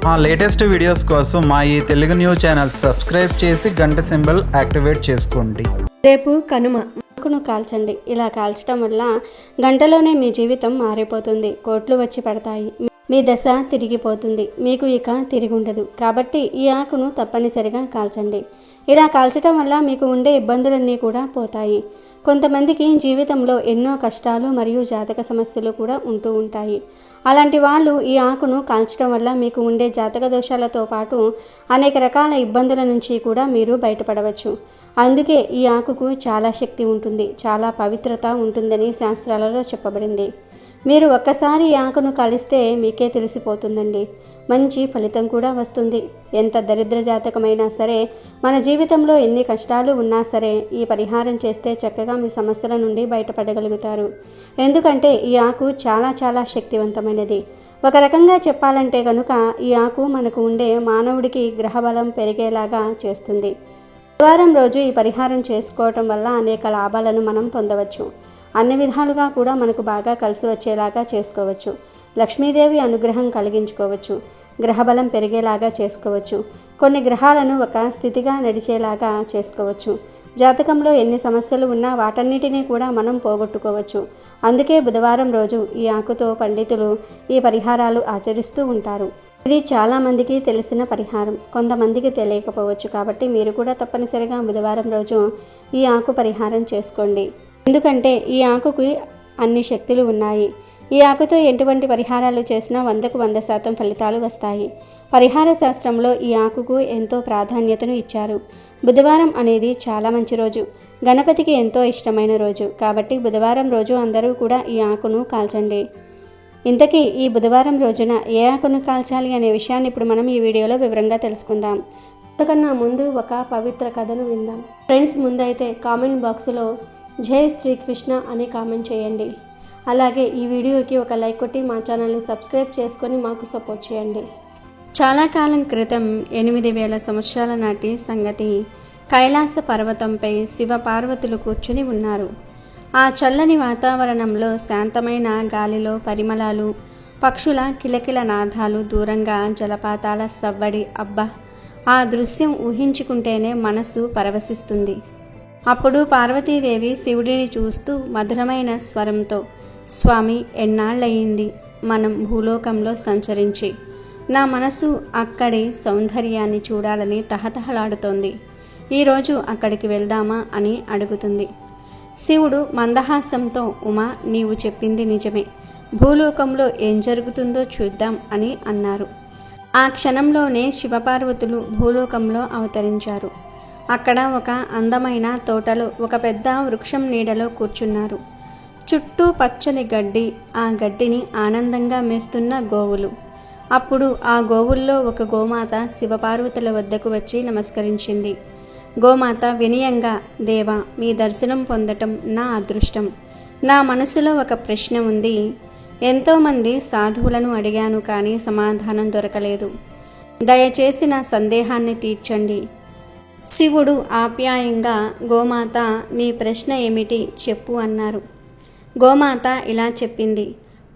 మా latest videos కోసం మా ఈ తెలుగు న్యూస్ ఛానల్ సబ్స్క్రైబ్ చేసి గంట సింబల్ యాక్టివేట్ చేసుకోండి. రేపు కనుమ ఆకును కాల్చండి. ఇలా కాల్చడం వల్ల గంటలోనే మీ జీవితం మారిపోతుంది. కోట్లు వచ్చి పడతాయి. మీ దశ తిరిగిపోతుంది. మీకు ఇక తిరుగుండదు. కాబట్టి ఈ ఆకును తప్పనిసరిగా కాల్చండి. ఇలా కాల్చడం వల్ల మీకు ఉండే ఇబ్బందులన్నీ కూడా పోతాయి. కొంతమందికి జీవితంలో ఎన్నో కష్టాలు మరియు జాతక సమస్యలు కూడా ఉంటూ ఉంటాయి. అలాంటి వాళ్ళు ఈ ఆకును కాల్చడం వల్ల మీకు ఉండే జాతక దోషాలతో పాటు అనేక రకాల ఇబ్బందుల నుంచి కూడా మీరు బయటపడవచ్చు. అందుకే ఈ ఆకుకు చాలా శక్తి ఉంటుంది, చాలా పవిత్రత ఉంటుందని శాస్త్రాలలో చెప్పబడింది. మీరు ఒక్కసారి ఈ ఆకును కలిస్తే మీకే తెలిసిపోతుందండి. మంచి ఫలితం కూడా వస్తుంది. ఎంత దరిద్ర జాతకమైనా సరే, మన జీవితంలో ఎన్ని కష్టాలు ఉన్నా సరే ఈ పరిహారం చేస్తే చక్కగా మీ సమస్యల నుండి బయటపడగలుగుతారు. ఎందుకంటే ఈ ఆకు చాలా చాలా శక్తివంతమైనది. ఒక రకంగా చెప్పాలంటే కనుక ఈ ఆకు మనకు ఉండే మానవుడికి గ్రహబలం పెరిగేలాగా చేస్తుంది. బుధవారం రోజు ఈ పరిహారం చేసుకోవటం వల్ల అనేక లాభాలను మనం పొందవచ్చు. అన్ని విధాలుగా కూడా మనకు బాగా కలిసి వచ్చేలాగా చేసుకోవచ్చు. లక్ష్మీదేవి అనుగ్రహం కలిగించుకోవచ్చు. గ్రహబలం పెరిగేలాగా చేసుకోవచ్చు. కొన్ని గ్రహాలను ఒక స్థితిగా నడిచేలాగా చేసుకోవచ్చు. జాతకంలో ఎన్ని సమస్యలు ఉన్నా వాటన్నిటినీ కూడా మనం పోగొట్టుకోవచ్చు. అందుకే బుధవారం రోజు ఈ ఆకుతో పండితులు ఈ పరిహారాలు ఆచరిస్తూ ఉంటారు. ఇది చాలామందికి తెలిసిన పరిహారం, కొంతమందికి తెలియకపోవచ్చు. కాబట్టి మీరు కూడా తప్పనిసరిగా బుధవారం రోజు ఈ ఆకు పరిహారం చేసుకోండి. ఎందుకంటే ఈ ఆకుకి అన్ని శక్తులు ఉన్నాయి. ఈ ఆకుతో ఎటువంటి పరిహారాలు చేసినా 100% ఫలితాలు వస్తాయి. పరిహార శాస్త్రంలో ఈ ఆకుకు ఎంతో ప్రాధాన్యతను ఇచ్చారు. బుధవారం అనేది చాలా మంచి రోజు, గణపతికి ఎంతో ఇష్టమైన రోజు. కాబట్టి బుధవారం రోజు అందరూ కూడా ఈ ఆకును కాల్చండి. ఇంతకీ ఈ బుధవారం రోజున ఏ ఆకును కాల్చాలి అనే విషయాన్ని ఇప్పుడు మనం ఈ వీడియోలో వివరంగా తెలుసుకుందాం. అంతకన్నా ముందు ఒక పవిత్ర కథను విందాం. ఫ్రెండ్స్, ముందైతే కామెంట్ బాక్స్లో జై శ్రీకృష్ణ అని కామెంట్ చేయండి. అలాగే ఈ వీడియోకి ఒక లైక్ కొట్టి మా ఛానల్ని సబ్స్క్రైబ్ చేసుకొని మాకు సపోర్ట్ చేయండి. చాలా కాలం క్రితం 8000 సంవత్సరాల నాటి సంగతి. కైలాస పర్వతంపై శివ పార్వతులు కూర్చుని ఉన్నారు. ఆ చల్లని వాతావరణంలో శాంతమైన గాలిలో పరిమళాలు, పక్షుల కిలకిల నాదాలు, దూరంగా జలపాతాల సవ్వడి. అబ్బా, ఆ దృశ్యం ఊహించుకుంటేనే మనసు పరవశిస్తుంది. అప్పుడు పార్వతీదేవి శివుడిని చూస్తూ మధురమైన స్వరంతో, స్వామి, ఎన్నాళ్ళయింది మనం భూలోకంలో సంచరించి. నా మనసు అక్కడి సౌందర్యాన్ని చూడాలని తహతహలాడుతోంది. ఈరోజు అక్కడికి వెళ్దామా అని అడుగుతుంది. శివుడు మందహాసంతో, ఉమా, నీవు చెప్పింది నిజమే. భూలోకంలో ఏం జరుగుతుందో చూద్దాం అని అన్నారు. ఆ క్షణంలోనే శివపార్వతులు భూలోకంలో అవతరించారు. అక్కడ ఒక అందమైన తోటలో ఒక పెద్ద వృక్షం నీడలో కూర్చున్నారు. చుట్టూ పచ్చని గడ్డి, ఆ గడ్డిని ఆనందంగా మేస్తున్న గోవులు. అప్పుడు ఆ గోవుల్లో ఒక గోమాత శివపార్వతుల వద్దకు వచ్చి నమస్కరించింది. గోమాత వినయంగా, దేవా, మీ దర్శనం పొందటం నా అదృష్టం. నా మనసులో ఒక ప్రశ్న ఉంది. ఎంతోమంది సాధువులను అడిగాను, కానీ సమాధానం దొరకలేదు. దయచేసి నా సందేహాన్ని తీర్చండి. శివుడు ఆప్యాయంగా, గోమాత, నీ ప్రశ్న ఏమిటి చెప్పు అన్నారు. గోమాత ఇలా చెప్పింది.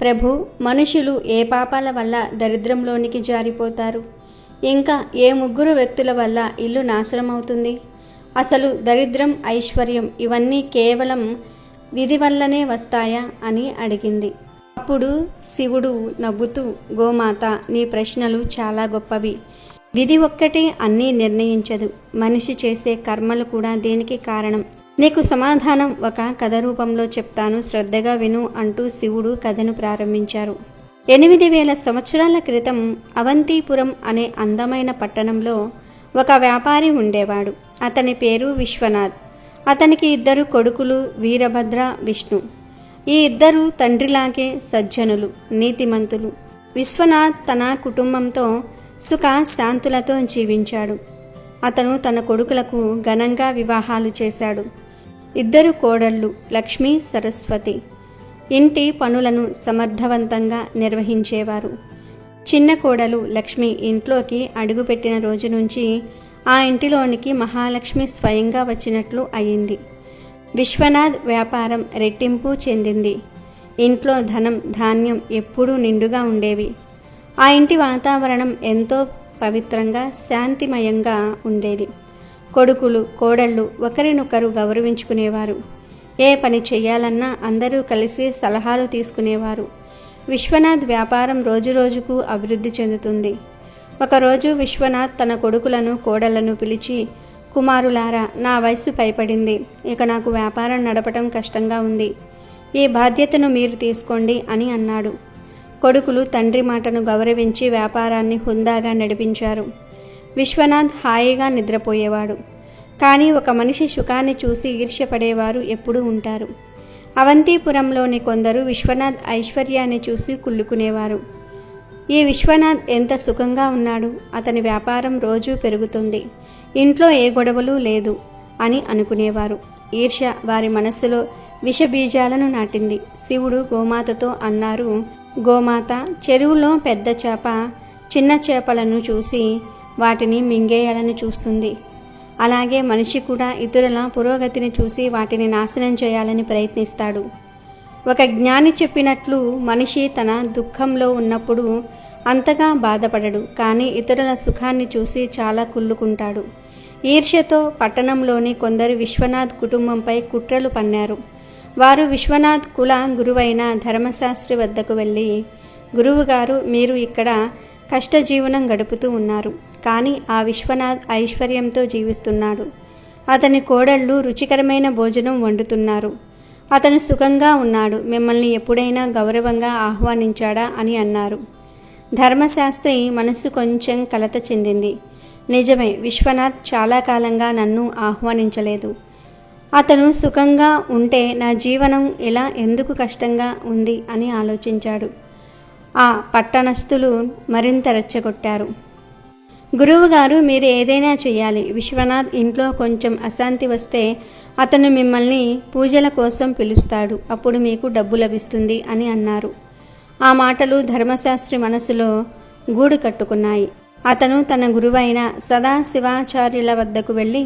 ప్రభు, మనుషులు ఏ పాపాల వల్ల దరిద్రంలోనికి జారిపోతారు? ఇంకా ఏ 3 వ్యక్తుల వల్ల ఇల్లు నాశనమవుతుంది? అసలు దరిద్రం, ఐశ్వర్యం ఇవన్నీ కేవలం విధి వల్లనే వస్తాయా అని అడిగింది. అప్పుడు శివుడు నవ్వుతూ, గోమాత, నీ ప్రశ్నలు చాలా గొప్పవి. విధి ఒక్కటే అన్నీ నిర్ణయించదు. మనిషి చేసే కర్మలు కూడా దీనికి కారణం. నీకు సమాధానం ఒక కథ రూపంలో చెప్తాను, శ్రద్ధగా విను అంటూ శివుడు కథను ప్రారంభించారు. 8000 సంవత్సరాల క్రితం అవంతిపురం అనే అందమైన పట్టణంలో ఒక వ్యాపారి ఉండేవాడు. అతని పేరు విశ్వనాథ్. అతనికి 2 కొడుకులు, వీరభద్ర, విష్ణు. ఈ 2 తండ్రిలాగే సజ్జనులు, నీతిమంతులు. విశ్వనాథ్ తన కుటుంబంతో సుఖ శాంతులతో జీవించాడు. అతను తన కొడుకులకు ఘనంగా వివాహాలు చేశాడు. 2 కోడళ్ళు, లక్ష్మీ, సరస్వతి, ఇంటి పనులను సమర్థవంతంగా నిర్వహించేవారు. చిన్న కోడలు లక్ష్మి ఇంట్లోకి అడుగుపెట్టిన రోజు నుంచి ఆ ఇంటిలోనికి మహాలక్ష్మి స్వయంగా వచ్చినట్లు అయింది. విశ్వనాథ్ వ్యాపారం రెట్టింపు చెందింది. ఇంట్లో ధనం, ధాన్యం ఎప్పుడూ నిండుగా ఉండేవి. ఆ ఇంటి వాతావరణం ఎంతో పవిత్రంగా శాంతిమయంగా ఉండేది. కొడుకులు కోడళ్ళు ఒకరినొకరు గౌరవించుకునేవారు. ఏ పని చేయాలన్నా అందరూ కలిసి సలహాలు తీసుకునేవారు. విశ్వనాథ్ వ్యాపారం రోజురోజుకు అభివృద్ధి చెందుతుంది. ఒకరోజు విశ్వనాథ్ తన కొడుకులను కోడళ్లను పిలిచి, కుమారులారా, నా వయస్సు పైపడింది. ఇక నాకు వ్యాపారం నడపటం కష్టంగా ఉంది. ఈ బాధ్యతను మీరు తీసుకోండి అని అన్నాడు. కొడుకులు తండ్రి మాటను గౌరవించి వ్యాపారాన్ని హుందాగా నడిపించారు. విశ్వనాథ్ హాయిగా నిద్రపోయేవాడు. కానీ ఒక మనిషి సుఖాన్ని చూసి ఈర్ష్యపడేవారు ఎప్పుడూ ఉంటారు. అవంతిపురంలోని కొందరు విశ్వనాథ్ ఐశ్వర్యాన్ని చూసి కుళ్ళుకునేవారు. ఈ విశ్వనాథ్ ఎంత సుఖంగా ఉన్నాడు, అతని వ్యాపారం రోజూ పెరుగుతుంది, ఇంట్లో ఏ గొడవలు లేదు అని అనుకునేవారు. ఈర్ష్య వారి మనస్సులో విషబీజాలను నాటింది. శివుడు గోమాతతో అన్నారు, గోమాత, చెరువులో పెద్ద చేప చిన్న చేపలను చూసి వాటిని మింగేయాలని చూస్తుంది. అలాగే మనిషి కూడా ఇతరుల పురోగతిని చూసి వాటిని నాశనం చేయాలని ప్రయత్నిస్తాడు. ఒక జ్ఞాని చెప్పినట్లు మనిషి తన దుఃఖంలో ఉన్నప్పుడు అంతగా బాధపడడు, కానీ ఇతరుల సుఖాన్ని చూసి చాలా కుళ్ళుకుంటాడు. ఈర్ష్యతో పట్టణంలోని కొందరు విశ్వనాథ్ కుటుంబంపై కుట్రలు పన్నారు. వారు విశ్వనాథ్ కుల గురువైన ధర్మశాస్త్రి వద్దకు వెళ్ళి, గురువుగారు, మీరు ఇక్కడ కష్టజీవనం గడుపుతూ ఉన్నారు, కానీ ఆ విశ్వనాథ్ ఐశ్వర్యంతో జీవిస్తున్నాడు. అతని కోడళ్ళు రుచికరమైన భోజనం వండుతున్నారు. అతను సుఖంగా ఉన్నాడు. మిమ్మల్ని ఎప్పుడైనా గౌరవంగా ఆహ్వానించాడా అని అన్నారు. ధర్మశాస్త్రి మనసు కొంచెం కలత చెందింది. నిజమే, విశ్వనాథ్ చాలా కాలంగా నన్ను ఆహ్వానించలేదు. అతను సుఖంగా ఉంటే నా జీవనం ఇలా ఎందుకు కష్టంగా ఉంది అని ఆలోచించాడు. ఆ పట్టణస్థులు మరింత రెచ్చగొట్టారు. గురువుగారు, మీరు ఏదైనా చేయాలి. విశ్వనాథ్ ఇంట్లో కొంచెం అశాంతి వస్తే అతను మిమ్మల్ని పూజల కోసం పిలుస్తాడు. అప్పుడు మీకు డబ్బు లభిస్తుంది అని అన్నారు. ఆ మాటలు ధర్మశాస్త్రి మనసులో గూడు కట్టుకున్నాయి. అతను తన గురువైన సదాశివాచార్యుల వద్దకు వెళ్ళి,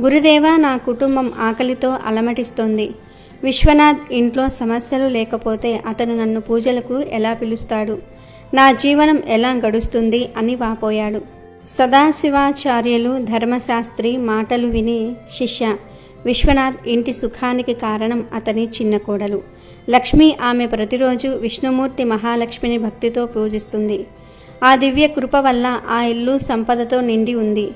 గురుదేవా, నా కుటుంబం ఆకలితో అలమటిస్తోంది. విశ్వనాథ్ ఇంట్లో సమస్యలు లేకపోతే అతను నన్ను పూజలకు ఎలా పిలుస్తాడు? నా జీవనం ఎలా గడుస్తుంది అని వాపోయాడు. సదాశివాచార్యులు ధర్మశాస్త్రి మాటలు విని, శిష్య, విశ్వనాథ్ ఇంటి సుఖానికి కారణం అతని చిన్న కోడలు లక్ష్మి. ఆమె ప్రతిరోజు విష్ణుమూర్తి మహాలక్ష్మిని భక్తితో పూజిస్తుంది. ఆ దివ్య కృప వల్ల ఆ ఇల్లు సంపదతో నిండి ఉంది.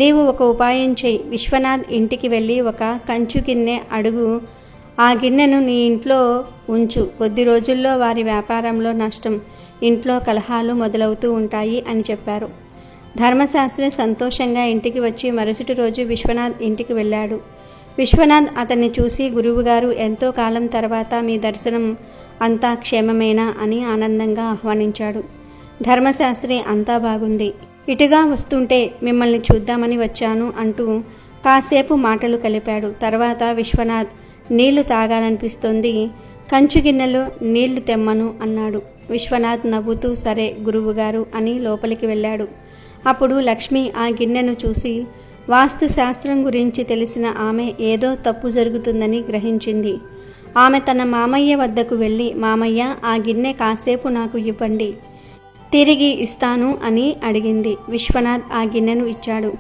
నీవు ఒక ఉపాయం చేయి. విశ్వనాథ్ ఇంటికి వెళ్ళి ఒక కంచు గిన్నె అడుగు. ఆ గిన్నెను నీ ఇంట్లో ఉంచు. కొద్ది రోజుల్లో వారి వ్యాపారంలో నష్టం, ఇంట్లో కలహాలు మొదలవుతూ ఉంటాయి అని చెప్పారు. ధర్మశాస్త్రి సంతోషంగా ఇంటికి వచ్చి మరుసటి రోజు విశ్వనాథ్ ఇంటికి వెళ్ళాడు. విశ్వనాథ్ అతన్ని చూసి, గురువుగారు, ఎంతో కాలం తర్వాత మీ దర్శనం, అంతా క్షేమమేనా అని ఆనందంగా ఆహ్వానించాడు. ధర్మశాస్త్రి, అంతా బాగుంది, ఇటుగా వస్తుంటే మిమ్మల్ని చూద్దామని వచ్చాను అంటూ కాసేపు మాటలు కలిపాడు. తర్వాత విశ్వనాథ్, నీళ్లు తాగాలనిపిస్తోంది, కంచు గిన్నెలో నీళ్లు తెమ్మను అన్నాడు. విశ్వనాథ్ నవ్వుతూ, సరే గురువుగారు అని లోపలికి వెళ్ళాడు. అప్పుడు లక్ష్మి ఆ గిన్నెను చూసి, వాస్తు శాస్త్రం గురించి తెలిసిన ఆమె ఏదో తప్పు జరుగుతుందని గ్రహించింది. ఆమె తన మామయ్య వద్దకు వెళ్ళి, మామయ్య, ఆ గిన్నె కాసేపు నాకు ఇవ్వండి, తిరిగి ఇస్తాను అని అడిగింది. విశ్వనాథ్ ఆ గిన్నెను ఇచ్చాడు.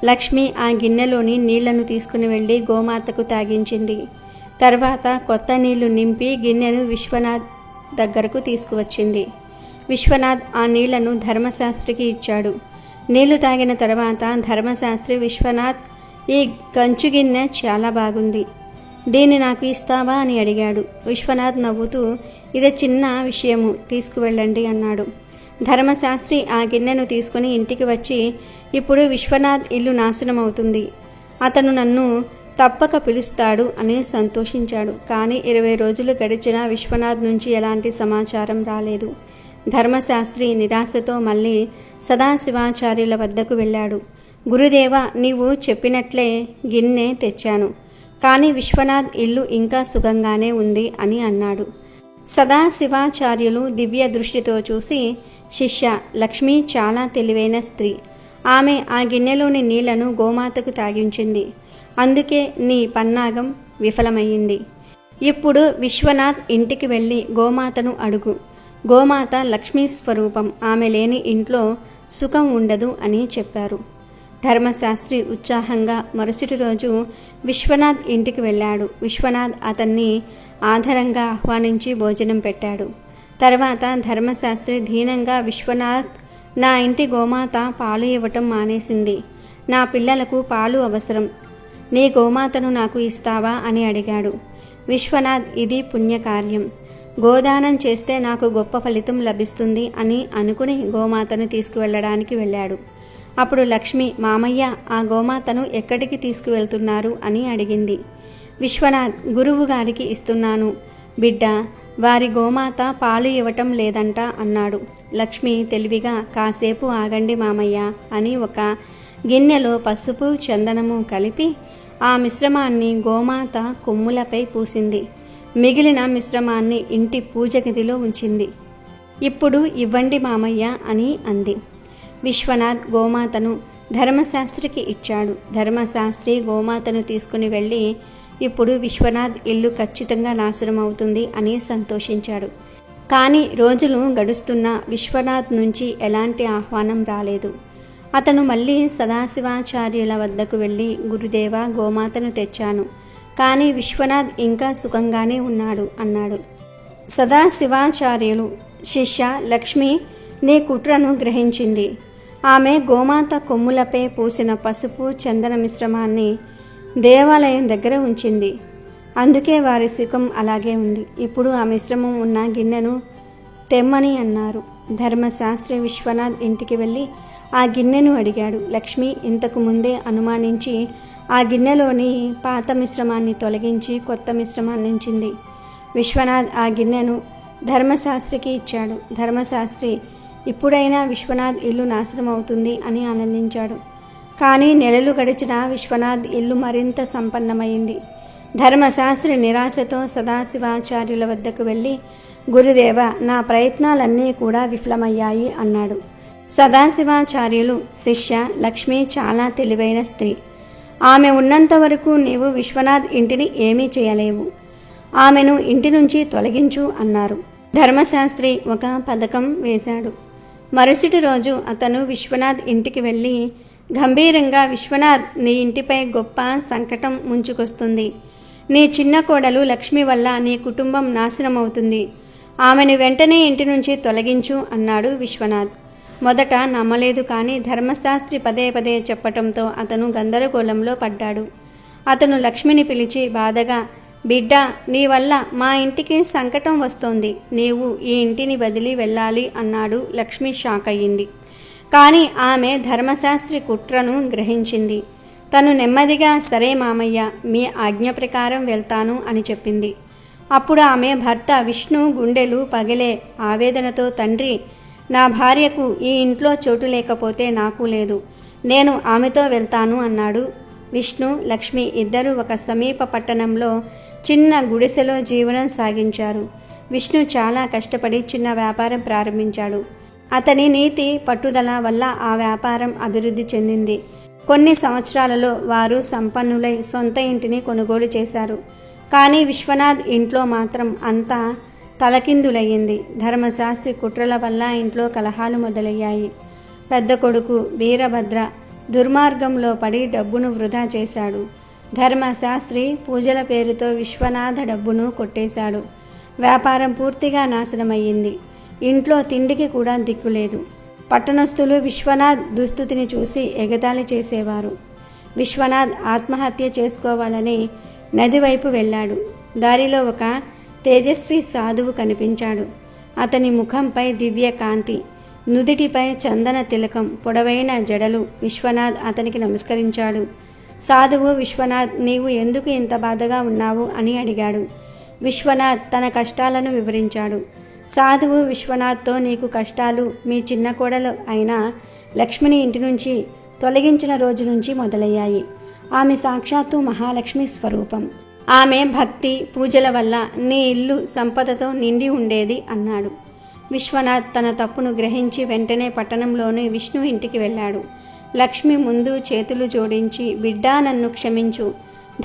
లక్ష్మి ఆ గిన్నెలోని నీళ్లను తీసుకుని వెళ్ళి గోమాతకు తాగించింది. తర్వాత కొత్త నీళ్లు నింపి గిన్నెను విశ్వనాథ్ దగ్గరకు తీసుకువచ్చింది. విశ్వనాథ్ ఆ నీళ్లను ధర్మశాస్త్రికి ఇచ్చాడు. నీళ్లు తాగిన తర్వాత ధర్మశాస్త్రి, విశ్వనాథ్, ఈ కంచు గిన్నె చాలా బాగుంది, దీన్ని నాకు ఇస్తావా అని అడిగాడు. విశ్వనాథ్ నవ్వుతూ, ఇది చిన్న విషయము, తీసుకువెళ్ళండి అన్నాడు. ధర్మశాస్త్రి ఆ గిన్నెను తీసుకుని ఇంటికి వచ్చి, ఇప్పుడు విశ్వనాథ్ ఇల్లు నాశనం అవుతుంది, అతను నన్ను తప్పక పిలుస్తాడు అని సంతోషించాడు. కానీ 20 రోజులు గడిచినా విశ్వనాథ్ నుంచి ఎలాంటి సమాచారం రాలేదు. ధర్మశాస్త్రి నిరాశతో మళ్ళీ సదాశివాచార్యుల వద్దకు వెళ్ళాడు. గురుదేవ, నీవు చెప్పినట్లే గిన్నె తెచ్చాను, కానీ విశ్వనాథ్ ఇల్లు ఇంకా సుఖంగానే ఉంది అని అన్నాడు. సదాశివాచార్యులు దివ్య దృష్టితో చూసి, శిష్య, లక్ష్మి చాలా తెలివైన స్త్రీ. ఆమె ఆ గిన్నెలోని నీళ్లను గోమాతకు తాగించింది. అందుకే నీ పన్నాగం విఫలమయ్యింది. ఇప్పుడు విశ్వనాథ్ ఇంటికి వెళ్ళి గోమాతను అడుగు. గోమాత లక్ష్మీ స్వరూపం, ఆమె లేని ఇంట్లో సుఖం ఉండదు అని చెప్పారు. ధర్మశాస్త్రి ఉత్సాహంగా మరుసటి రోజు విశ్వనాథ్ ఇంటికి వెళ్ళాడు. విశ్వనాథ్ అతన్ని ఆదరంగా ఆహ్వానించి భోజనం పెట్టాడు. తర్వాత ధర్మశాస్త్రి దీనంగా, విశ్వనాథ్, నా ఇంటి గోమాత పాలు ఇవ్వటం మానేసింది. నా పిల్లలకు పాలు అవసరం. నీ గోమాతను నాకు ఇస్తావా అని అడిగాడు. విశ్వనాథ్, ఇది పుణ్యకార్యం. గోదానం చేస్తే నాకు గొప్ప ఫలితం లభిస్తుంది అని అనుకుని గోమాతను తీసుకువెళ్ళడానికి వెళ్ళాడు. అప్పుడు లక్ష్మి, మామయ్య, ఆ గోమాతను ఎక్కడికి తీసుకువెళ్తున్నారు అని అడిగింది. విశ్వనాథ్, గురువు గారికి ఇస్తున్నాను బిడ్డ, వారి గోమాత పాలు ఇవ్వటం లేదంట అన్నాడు. లక్ష్మి తెలివిగా, కాసేపు ఆగండి మామయ్య అని ఒక గిన్నెలో పసుపు చందనము కలిపి ఆ మిశ్రమాన్ని గోమాత కొమ్ములపై పూసింది. మిగిలిన మిశ్రమాన్ని ఇంటి పూజ గదిలో ఉంచింది. ఇప్పుడు ఇవ్వండి మామయ్య అని అంది. విశ్వనాథ్ గోమాతను ధర్మశాస్త్రికి ఇచ్చాడు. ధర్మశాస్త్రి గోమాతను తీసుకుని వెళ్ళి, ఇప్పుడు విశ్వనాథ్ ఇల్లు ఖచ్చితంగా నాశనం అవుతుంది అని సంతోషించాడు. కానీ రోజులు గడుస్తున్నా విశ్వనాథ్ నుంచి ఎలాంటి ఆహ్వానం రాలేదు. అతను మళ్ళీ సదాశివాచార్యుల వద్దకు వెళ్ళి, గురుదేవ, గోమాతను తెచ్చాను, కానీ విశ్వనాథ్ ఇంకా సుఖంగానే ఉన్నాడు అన్నాడు. సదాశివాచార్యులు, శిష్య, లక్ష్మి నీ కుట్రను గ్రహించింది. ఆమె గోమాత కొమ్ములపై పూసిన పసుపు చందన మిశ్రమాన్ని దేవాలయం దగ్గర ఉంచింది. అందుకే వారి సుఖం అలాగే ఉంది. ఇప్పుడు ఆ మిశ్రమం ఉన్న గిన్నెను తెమ్మని అన్నారు. ధర్మశాస్త్రి విశ్వనాథ్ ఇంటికి వెళ్ళి ఆ గిన్నెను అడిగాడు. లక్ష్మి ఇంతకు ముందే అనుమానించి ఆ గిన్నెలోని పాత మిశ్రమాన్ని తొలగించి కొత్త మిశ్రమాన్ని ఉంచింది. విశ్వనాథ్ ఆ గిన్నెను ధర్మశాస్త్రికి ఇచ్చాడు. ధర్మశాస్త్రి, ఇప్పుడైనా విశ్వనాథ్ ఇల్లు నాశనం అవుతుంది అని ఆనందించాడు. కానీ నెలలు గడిచిన విశ్వనాథ్ ఇల్లు మరింత సంపన్నమైంది. ధర్మశాస్త్రి నిరాశతో సదాశివాచార్యుల వద్దకు వెళ్ళి, గురుదేవ, నా ప్రయత్నాలన్నీ కూడా విఫలమయ్యాయి అన్నాడు. సదాశివాచార్యులు, శిష్య, లక్ష్మి చాలా తెలివైన స్త్రీ. ఆమె ఉన్నంత వరకు నీవు విశ్వనాథ్ ఇంటిని ఏమీ చేయలేవు. ఆమెను ఇంటి నుంచి తొలగించు అన్నారు. ధర్మశాస్త్రి ఒక పథకం వేశాడు. మరుసటి రోజు అతను విశ్వనాథ్ ఇంటికి వెళ్ళి గంభీరంగా, విశ్వనాథ్, నీ ఇంటిపై గొప్ప సంకటం ముంచుకొస్తుంది. నీ చిన్న కోడలు లక్ష్మి వల్ల నీ కుటుంబం నాశనమవుతుంది. ఆమెను వెంటనే ఇంటి నుంచి తొలగించు అన్నాడు విశ్వనాథ్. మొదట నమ్మలేదు, కానీ ధర్మశాస్త్రి పదే పదే చెప్పటంతో అతను గందరగోళంలో పడ్డాడు. అతను లక్ష్మిని పిలిచి బాధగా, బిడ్డ, నీ వల్ల మా ఇంటికి సంకటం వస్తోంది. నీవు ఈ ఇంటిని వదిలి వెళ్ళాలి అన్నాడు. లక్ష్మి షాక్ అయ్యింది. కానీ ఆమె ధర్మశాస్త్రి కుట్రను గ్రహించింది. తను నెమ్మదిగా, సరే మామయ్య, మీ ఆజ్ఞ ప్రకారం వెళ్తాను అని చెప్పింది. అప్పుడు ఆమె భర్త విష్ణు గుండెలు పగిలే ఆవేదనతో, తండ్రి, నా భార్యకు ఈ ఇంట్లో చోటు లేకపోతే నాకు లేదు, నేను ఆమెతో వెళ్తాను అన్నాడు. విష్ణు, లక్ష్మి ఇద్దరూ ఒక సమీప పట్టణంలో చిన్న గుడిసెలో జీవనం సాగించారు. విష్ణు చాలా కష్టపడి చిన్న వ్యాపారం ప్రారంభించాడు. అతని నీతి పట్టుదల వల్ల ఆ వ్యాపారం అభివృద్ధి చెందింది. కొన్ని సంవత్సరాలలో వారు సంపన్నులై సొంత ఇంటిని కొనుగోలు చేశారు. కానీ విశ్వనాథ్ ఇంట్లో మాత్రం అంతా తలకిందులయ్యింది. ధర్మశాస్త్రి కుట్రల వల్ల ఇంట్లో కలహాలు మొదలయ్యాయి. పెద్ద కొడుకు వీరభద్ర దుర్మార్గంలో పడి డబ్బును వృధా చేశాడు. ధర్మశాస్త్రి పూజల పేరుతో విశ్వనాథ డబ్బును కొట్టేశాడు. వ్యాపారం పూర్తిగా నాశనమయ్యింది. ఇంట్లో తిండికి కూడా దిక్కులేదు. పట్టణస్థులు విశ్వనాథ్ దుస్థితిని చూసి ఎగతాళి చేసేవారు. విశ్వనాథ్ ఆత్మహత్య చేసుకోవాలని నది వైపు వెళ్ళాడు. దారిలో ఒక తేజస్వి సాధువు కనిపించాడు. అతని ముఖంపై దివ్య కాంతి, నుదిటిపై చందన తిలకం, పొడవైన జడలు. విశ్వనాథ్ అతనికి నమస్కరించాడు. సాధువు, విశ్వనాథ్, నీవు ఎందుకు ఇంత బాధగా ఉన్నావు అని అడిగాడు. విశ్వనాథ్ తన కష్టాలను వివరించాడు. సాధువు విశ్వనాథ్తో, నీకు కష్టాలు మీ చిన్న కోడలు అయిన లక్ష్మిని ఇంటి నుంచి తొలగించిన రోజు నుంచి మొదలయ్యాయి. ఆమె సాక్షాత్తు మహాలక్ష్మి స్వరూపం. ఆమె భక్తి పూజల వల్ల నీ ఇల్లు సంపదతో నిండి ఉండేది అన్నాడు. విశ్వనాథ్ తన తప్పును గ్రహించి వెంటనే పట్టణంలోని విష్ణు ఇంటికి వెళ్ళాడు. లక్ష్మి ముందు చేతులు జోడించి, బిడ్డా, నన్ను క్షమించు.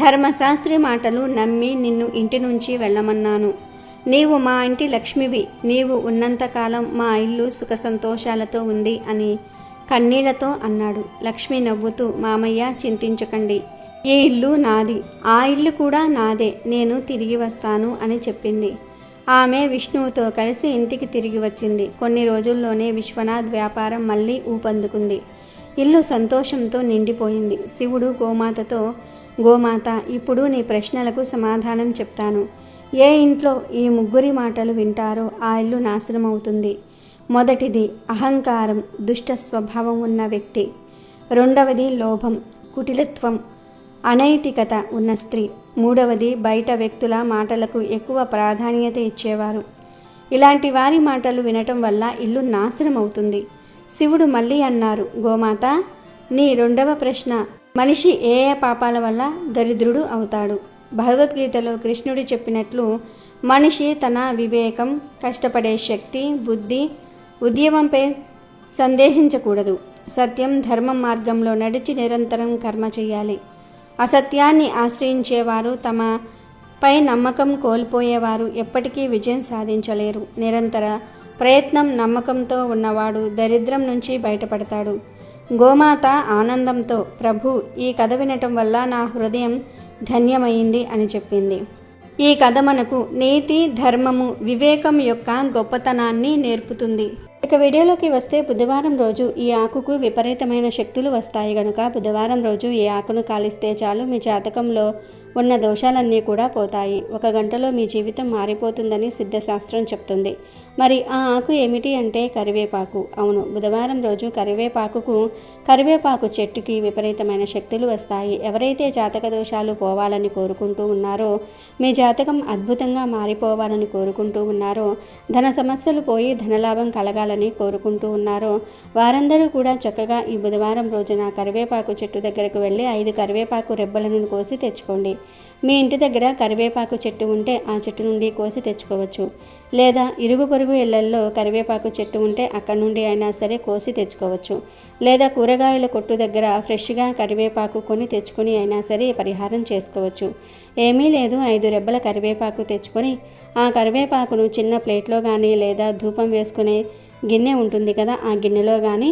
ధర్మశాస్త్రి మాటలు నమ్మి నిన్ను ఇంటి నుంచి వెళ్ళమన్నాను. నీవు మా ఇంటి లక్ష్మివి, నీవు ఉన్నంతకాలం మా ఇల్లు సుఖ సంతోషాలతో ఉంది అని కన్నీళ్లతో అన్నాడు. లక్ష్మి నవ్వుతూ, మామయ్య చింతించకండి, ఈ ఇల్లు నాది, ఆ ఇల్లు కూడా నాదే, నేను తిరిగి వస్తాను అని చెప్పింది. ఆమె విష్ణువుతో కలిసి ఇంటికి తిరిగి వచ్చింది. కొన్ని రోజుల్లోనే విశ్వనాథ్ వ్యాపారం మళ్ళీ ఊపందుకుంది. ఇల్లు సంతోషంతో నిండిపోయింది. శివుడు గోమాతతో, గోమాత, ఇప్పుడు నీ ప్రశ్నలకు సమాధానం చెప్తాను. ఏ ఇంట్లో ఈ ముగ్గురి మాటలు వింటారో ఆ ఇల్లు నాశనమవుతుంది. మొదటిది అహంకారం, దుష్ట స్వభావం ఉన్న వ్యక్తి. రెండవది లోభం, కుటిలత్వం, అనైతికత ఉన్న స్త్రీ. మూడవది బయట వ్యక్తుల మాటలకు ఎక్కువ ప్రాధాన్యత ఇచ్చేవారు. ఇలాంటి వారి మాటలు వినటం వల్ల ఇల్లు నాశనం అవుతుంది. శివుడు మళ్ళీ అన్నారు, గోమాత, నీ రెండవ ప్రశ్న, మనిషి ఏ ఏ పాపాల వల్ల దరిద్రుడు అవుతాడు? భగవద్గీతలో కృష్ణుడు చెప్పినట్లు మనిషి తన వివేకం, కష్టపడే శక్తి, బుద్ధి, ఉద్యమంపై సందేహించకూడదు. సత్యం, ధర్మం మార్గంలో నడిచి నిరంతరం కర్మ చేయాలి. అసత్యాన్ని ఆశ్రయించేవారు, తమపై నమ్మకం కోల్పోయేవారు ఎప్పటికీ విజయం సాధించలేరు. నిరంతర ప్రయత్నం, నమ్మకంతో ఉన్నవాడు దరిద్రం నుంచి బయటపడతాడు. గోమాత ఆనందంతో, ప్రభు, ఈ కథ వినటం వల్ల నా హృదయం ధన్యమైంది అని చెప్పింది. ఈ కథ మనకు నీతి, ధర్మము, వివేకం యొక్క గొప్పతనాన్ని నేర్పుతుంది. ఇక వీడియోలోకి వస్తే, బుధవారం రోజు ఈ ఆకుకు విపరీతమైన శక్తులు వస్తాయి గనుక బుధవారం రోజు ఈ ఆకును కాలిస్తే చాలు, మీ జాతకంలో ఉన్న దోషాలన్నీ కూడా పోతాయి. 1 గంటలో మీ జీవితం మారిపోతుందని సిద్ధశాస్త్రం చెప్తుంది. మరి ఆ ఆకు ఏమిటి అంటే కరివేపాకు. అవును, బుధవారం రోజు కరివేపాకు చెట్టుకి విపరీతమైన శక్తులు వస్తాయి. ఎవరైతే జాతక దోషాలు పోవాలని కోరుకుంటూ ఉన్నారో, మీ జాతకం అద్భుతంగా మారిపోవాలని కోరుకుంటూ ఉన్నారో, ధన సమస్యలు పోయి ధనలాభం కలగాలని కోరుకుంటూ ఉన్నారో, వారందరూ కూడా చక్కగా ఈ బుధవారం రోజున కరివేపాకు చెట్టు దగ్గరకు వెళ్ళి 5 కరివేపాకు రెబ్బలను కోసి తెచ్చుకోండి. మీ ఇంటి దగ్గర కరివేపాకు చెట్టు ఉంటే ఆ చెట్టు నుండి కోసి తెచ్చుకోవచ్చు. లేదా ఇరుగు పొరుగు ఇళ్లల్లో కరివేపాకు చెట్టు ఉంటే అక్కడి నుండి అయినా సరే కోసి తెచ్చుకోవచ్చు. లేదా కూరగాయల కొట్టు దగ్గర ఫ్రెష్గా కరివేపాకు కొని తెచ్చుకొని అయినా సరే పరిహారం చేసుకోవచ్చు. ఏమీ లేదు, 5 రెబ్బల కరివేపాకు తెచ్చుకొని ఆ కరివేపాకును చిన్న ప్లేట్లో కానీ లేదా ధూపం వేసుకునే గిన్నె ఉంటుంది కదా, ఆ గిన్నెలో కానీ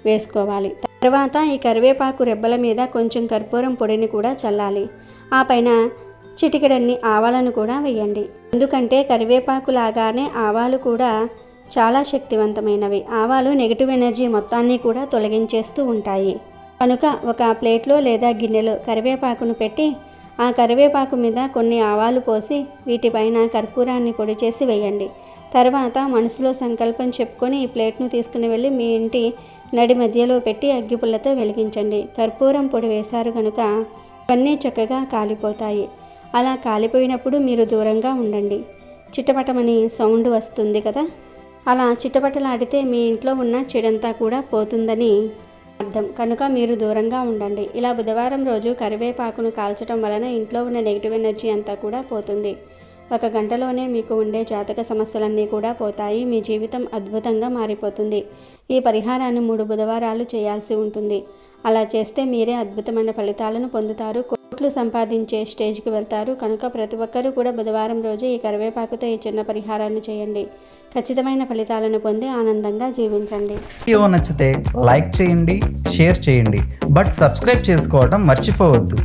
వేసుకోవాలి. తర్వాత ఈ కరివేపాకు రెబ్బల మీద కొంచెం కర్పూరం పొడిని కూడా చల్లాలి. ఆ పైన చిటికెడన్ని ఆవాలను కూడా వేయండి. ఎందుకంటే కరివేపాకు లాగానే ఆవాలు కూడా చాలా శక్తివంతమైనవి. ఆవాలు నెగిటివ్ ఎనర్జీ మొత్తాన్ని కూడా తొలగించేస్తూ ఉంటాయి. కనుక ఒక ప్లేట్లో లేదా గిన్నెలో కరివేపాకును పెట్టి ఆ కరివేపాకు మీద కొన్ని ఆవాలు పోసి వీటిపైన కర్పూరాన్ని పొడి చేసి వేయండి. తర్వాత మనసులో సంకల్పం చెప్పుకొని ఈ ప్లేట్ను తీసుకుని వెళ్ళి మీ ఇంటి నడి మధ్యలో పెట్టి అగ్గిపుల్లతో వెలిగించండి. కర్పూరం పొడి వేశారు కనుక ఇవన్నీ చక్కగా కాలిపోతాయి. అలా కాలిపోయినప్పుడు మీరు దూరంగా ఉండండి. చిటపటమని సౌండ్ వస్తుంది కదా, అలా చిటపటలాడితే మీ ఇంట్లో ఉన్న చెడంతా కూడా పోతుందని అర్థం. కనుక మీరు దూరంగా ఉండండి. ఇలా బుధవారం రోజు కరివేపాకును కాల్చడం వలన ఇంట్లో ఉన్న నెగిటివ్ ఎనర్జీ అంతా కూడా పోతుంది. 1 గంటలోనే మీకు ఉండే జాతక సమస్యలన్నీ కూడా పోతాయి. మీ జీవితం అద్భుతంగా మారిపోతుంది. ఈ పరిహారాన్ని 3 బుధవారాలు చేయాల్సి ఉంటుంది. అలా చేస్తే మీరే అద్భుతమైన ఫలితాలను పొందుతారు. కోట్లు సంపాదించే స్టేజ్కి వెళ్తారు. కనుక ప్రతి ఒక్కరూ కూడా బుధవారం రోజు ఈ కరివేపాకుతో ఈ చిన్న పరిహారాన్ని చేయండి. ఖచ్చితమైన ఫలితాలను పొంది ఆనందంగా జీవించండి. వీడియో నచ్చితే లైక్ చేయండి, షేర్ చేయండి, బట్ సబ్స్క్రైబ్ చేసుకోవడం మర్చిపోవద్దు.